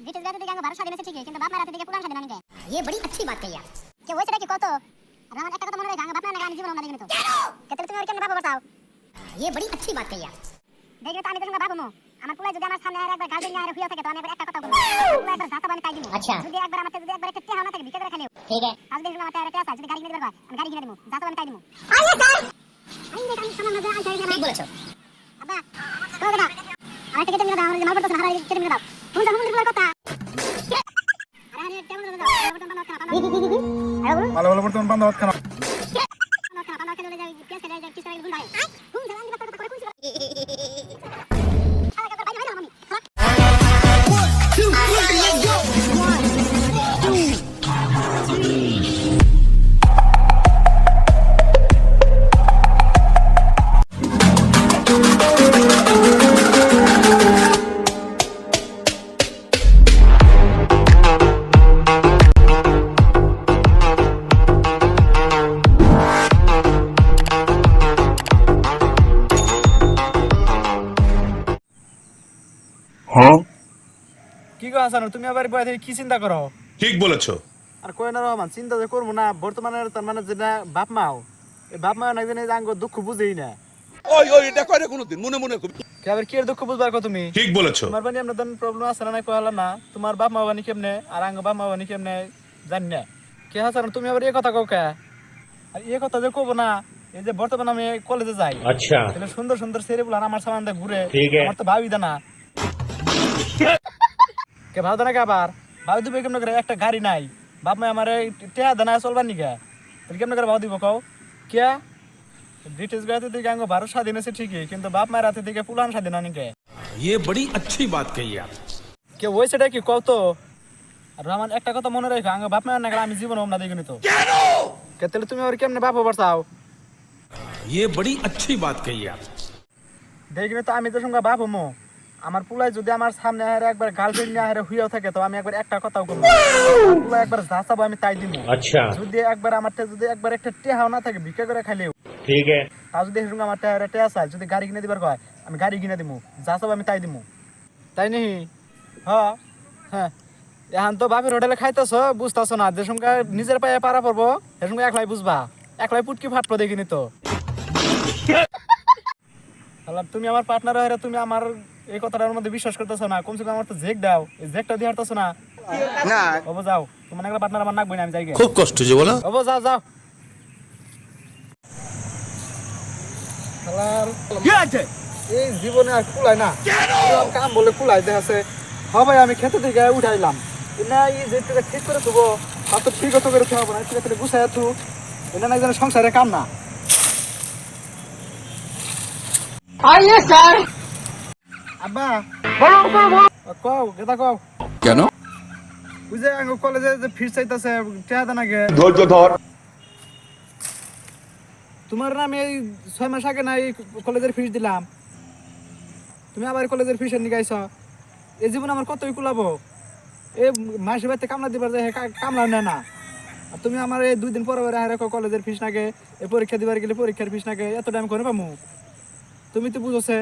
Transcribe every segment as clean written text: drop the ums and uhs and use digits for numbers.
British रात दिखे भारत स्वाधीन ठीक है কিন্তু বাপ মা রাতে দিকে পুরান স্বাধীন আনি দেয় ये बड़ी अच्छी बात कही यार কে হইছে নাকি কত আর আমার একটা কথা মনে রাখ বাপ মা না আমি জীবন না দেখিনি তো কেতলে তুমি আর কেন বাপ বাঁচাও ये बड़ी अच्छी बात कही यार দেখো তো আমি তো বাপ মো আমার পুলাই যদি আমার সামনে আর একবার গাল দিয়ে আর হুইয়া থাকে তো আমি একটা কথা বলবো পুলাই একবার জাতা বানি তাই দিব আচ্ছা যদি একবার আমার যদি একবার একটা টিয়া না থাকে বিকে করে খালিও ঠিক আছে আজ দেখলাম আমার একটা আছে যদি গাড়ি কিনে দিবা আমি গাড়ি কিনে দেব জাতা বানি তাই দিব আরে স্যার আমি দেখাম সামনে না আনতে ঠিক বলেছো আব্বা কই দাদা আমার টিকেট নিয়ে দাও আমার মাল পড়তো না হারাই টিকেট নিয়ে দাও তুমি জানো মন্দির কথা আরে আরে কেমন দাও বর্তমান বান্ধব খানা কি ভালো ভালো বর্তমান বান্ধব খানা খানা খেলে যাই পেঁয়াজ খেলে যাই কিছু গুণ ভাই গুণ জানা আমি কথা করে কোন কি গো হাসান তুমি আবার বই থেকে কি চিন্তা করো ঠিক বলেছো আর কই না রহমান চিন্তা যে করব না বর্তমানে তার মানে যেটা বাপ মাও এই বাপ মা না জানি জাঙ্গ দুঃখ বুঝেই না ওই ওই এটা কইরে কোনদিন মনে মনে কে আবার কি এর দুঃখ বুঝবার কথা তুমি ঠিক বলেছো তোমার বানি আমরা দন প্রবলেম আছে না কইলা না তোমার বাপ মা বানি কেমনে আর আঙ্গ বাপ মা বানি কেমনে জানি না কে হাসান তুমি আবার এই কথা কও কে আর এই কথা যে কব না এই যে বর্তমানে আমি কলেজে যাই আচ্ছা তাহলে সুন্দর সুন্দর ছেলেগুলো আমার সামনে ঘুরে ঠিক আছে আমার তো ভাবি দা না কে ভাবদা না কে আবার ভাবি দিবে কেমন করে একটা গাড়ি নাই বাপ মা আমারে টেয়া দানা চলবার নিকে তাহলে কেমন করে ভাব দিব কও কে ব্রিটিশ গাতে দিকে আঙ্গ ভারত স্বাধীন আছে ঠিকই কিন্তু বাপ মা রাতে দিকে পুরান স্বাধীন আনি কে ये बड़ी अच्छी बात कही आप কে ওই সেটা কি কও তো আর আমার একটা কথা মনে রাখো আঙ্গ বাপ মা না গেলে আমি জীবন না দেখিনি তো কে তাহলে তুমি আর কেমনে বাপ হবার চাও ये बड़ी अच्छी बात कही आप দেখিনি তো আমি তো সঙ্গে বাপ হমো আমার পুলাই যদি আমার সামনে আরে একবার গার্লফ্রেন্ড নিয়ে আরে হুইয়াও থাকে তো আমি একবার একটা কথাও করব না পুলাই একবার যাচাবো আমি তাই দিব अच्छा যদি একবার আমারটা যদি একবার একটা টেহাও না থাকে ভিক্ষা করে খাইলেও ठीक है তা যদি সঙ্গে আমার টেহা চাই যদি গাড়ি কিনে দিবার কয় আমি গাড়ি কিনে দিমু যাচাবো আমি তাই দিমু তাই নেই হ্যাঁ হ্যাঁ এখন তো বাপের হোটেলে খাইতেছ বুঝতেছ না যে সঙ্গে নিজের পায়ে পারা পড়বো এর সঙ্গে একলাই বুঝবা একলাই পুটকি ফাটবো দেখিনি তো তুমি আমার পার্টনার হয়ে তুমি আমার এই কথাটার মধ্যে বিশ্বাস করতেছ না কমসে কম আমার তো জেক দাও এই জেকটা দিয়ে হারতেছ না না ওবো যাও তোমার একটা পার্টনার আমার নাকবই না আমি যাই গে खूब कष्ट जो बोला ওবো যাও যাও কি আছে এই জীবনে আর কুলাই না কাম বলে কুলাই দেখাছে ভাই আমি খেতে থেকে উঠাইলাম না এই যেটা ঠিক করে দেবো তা তো ঠিক করে থাকবো না ঠিক করে গুছাই থু এটা না যেন সংসারে কাম না आइए सर আব্বা बोलो কও গেদা কও কেন বুঝে আঙ্গ কলেজে যে ফিস চাইতাছে টেহা দেনা গে ধৈর্য ধর তোমার না আমি এই 6 মাস আগে না এই কলেজের ফিস দিলাম তুমি আবার কলেজের ফিসের নিয়ে গাইছ এই জীবন আমার কতই কুলাবো এই মাসের বাড়িতে কামলা দিবার যায় কামলা নেয় না আর তুমি আমার এই 2 দিন পরে পরে হারে কলেজের ফিস নাগে এই পরীক্ষা দিবার গেলে পরীক্ষার ফিস নাগে এত টাইম করে পামু তুমি তো বুঝোছে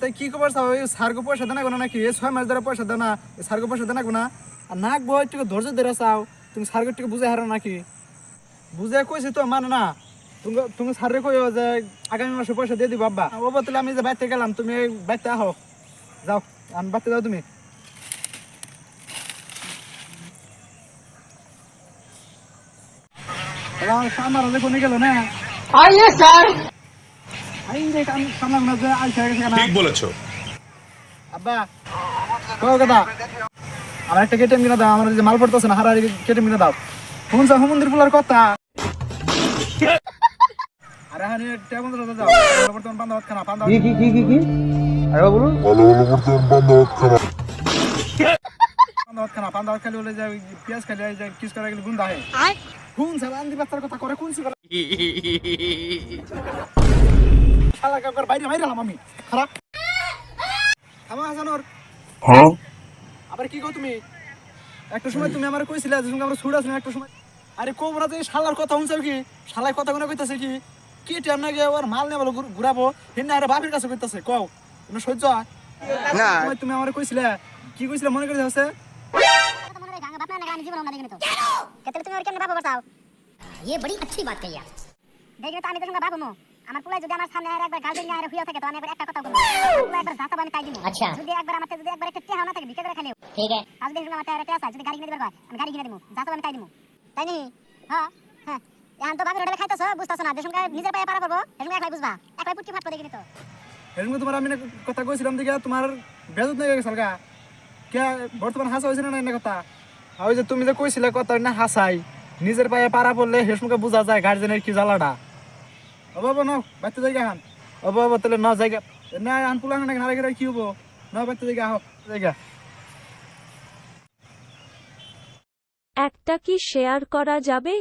তাই কি খবর চাও এই সার্গো পয়সা দেনা গোনা নাকি এই 6 মাস ধরে পয়সা দেনা এই সার্গো পয়সা দেনা গোনা আর নাক বই একটু ধৈর্য ধরে চাও তুমি সার্গো একটু বুঝে হারো নাকি বুঝে কইছি তো মানে না তুমি তুমি সারে কইও যে আগামী মাসে পয়সা দিয়ে দিব বাবা ও বলতে আমি যে বাইতে গেলাম তুমি বাইতে আহো যাও আমি বাইতে যাও তুমি আমার দেখো নিয়ে গেল না आइए सर আই রে কাম সামনে না যে আইছে না ঠিক বলেছো আব্বা কও কথা আমার একটা কেটে মিনা দাও আমার যে মাল পড়তেছে না হারারি কেটে মিনা দাও ফোন যা মন্দির ফুলার কথা আরে হানি টেবল দাও দাও বর্তমান বান্ধব খানা বান্ধব की अरे बोलो বান্ধব খালি হলে যায় পেঁয়াজ খালি যায় কিস করে গেলে গুন্ডা হয় কোন সব আন্দি বাচ্চার কথা করে কোন সিগার শালা কাকর বাইরে বাইরে হলাম আমি খারাপ আমার হাসানোর হ্যাঁ আবার কি কও তুমি একটা সময় তুমি আমারে কইছিলা যে সঙ্গে আমরা ছুড়া ছিলাম একটা সময় আরে কোবরা যে শালার কথা শুনছাও কি শালাই কথা কোনা কইতাছে কি টাইম না গিয়ে ওর মাল নে বলো ঘুরাবো হিন্না আরে বাপের কাছে কইতাছে কও তুমি সহ্য না তুমি আমারে কইছিলা কি কইছিলাম মনে করে হচ্ছে কথা মনে রাখা বাপ না আমি জীবন না দেখি তো কেতলে তুমি ওর কেন বাপ বসাও ये बड़ी अच्छी बात कही आप দেখি তো আমি তো সঙ্গে বাপ মো আমার পুলাই যদি আমার সামনে আর একবার গার্লফ্রেন্ড নিয়ে আর হইয়া থাকে তো আমি একবার একটা কথা বলবো পুলাই একবার জাতা আমি তাই দিব আচ্ছা যদি একবার আমার যদি একবার একটা টেহা না থাকে ভিক্ষা করে খালিও ঠিক আছে আজ দেখি আমার টায়ারে টেহা যদি গাড়ি কিনে দিবার হয় আমি গাড়ি কিনে দিব জাতা আমি তাই দিব তাই নি হ্যাঁ হ্যাঁ এখন তো বাপের হোটেলে খাইতেছ বুঝতাছ না দেশম নিজের পায়ে পারা করবো দেশম একলাই বুঝবা একলাই পুটকি ফাটবো দেখিনি তো এরকম তোমার আমি না কথা কইছিলাম দেখি তোমার বেজত নেই গেছে গা কে বর্তমান হাসা হইছে না কথা ওই যে তুমি যে কইছিলে কথা না হাসাই নিজের পায়ে পারা পড়লে হেসমুখে বোঝা যায় গার্জেনের কি জ্বালাটা ও বাবা ন বাইতে জায়গা হান ও বাবা তাহলে ন জায়গা না আন পুলান না নারে করে কি হবো ন বাইতে জায়গা আহ জায়গা একটা কি শেয়ার করা যাবে?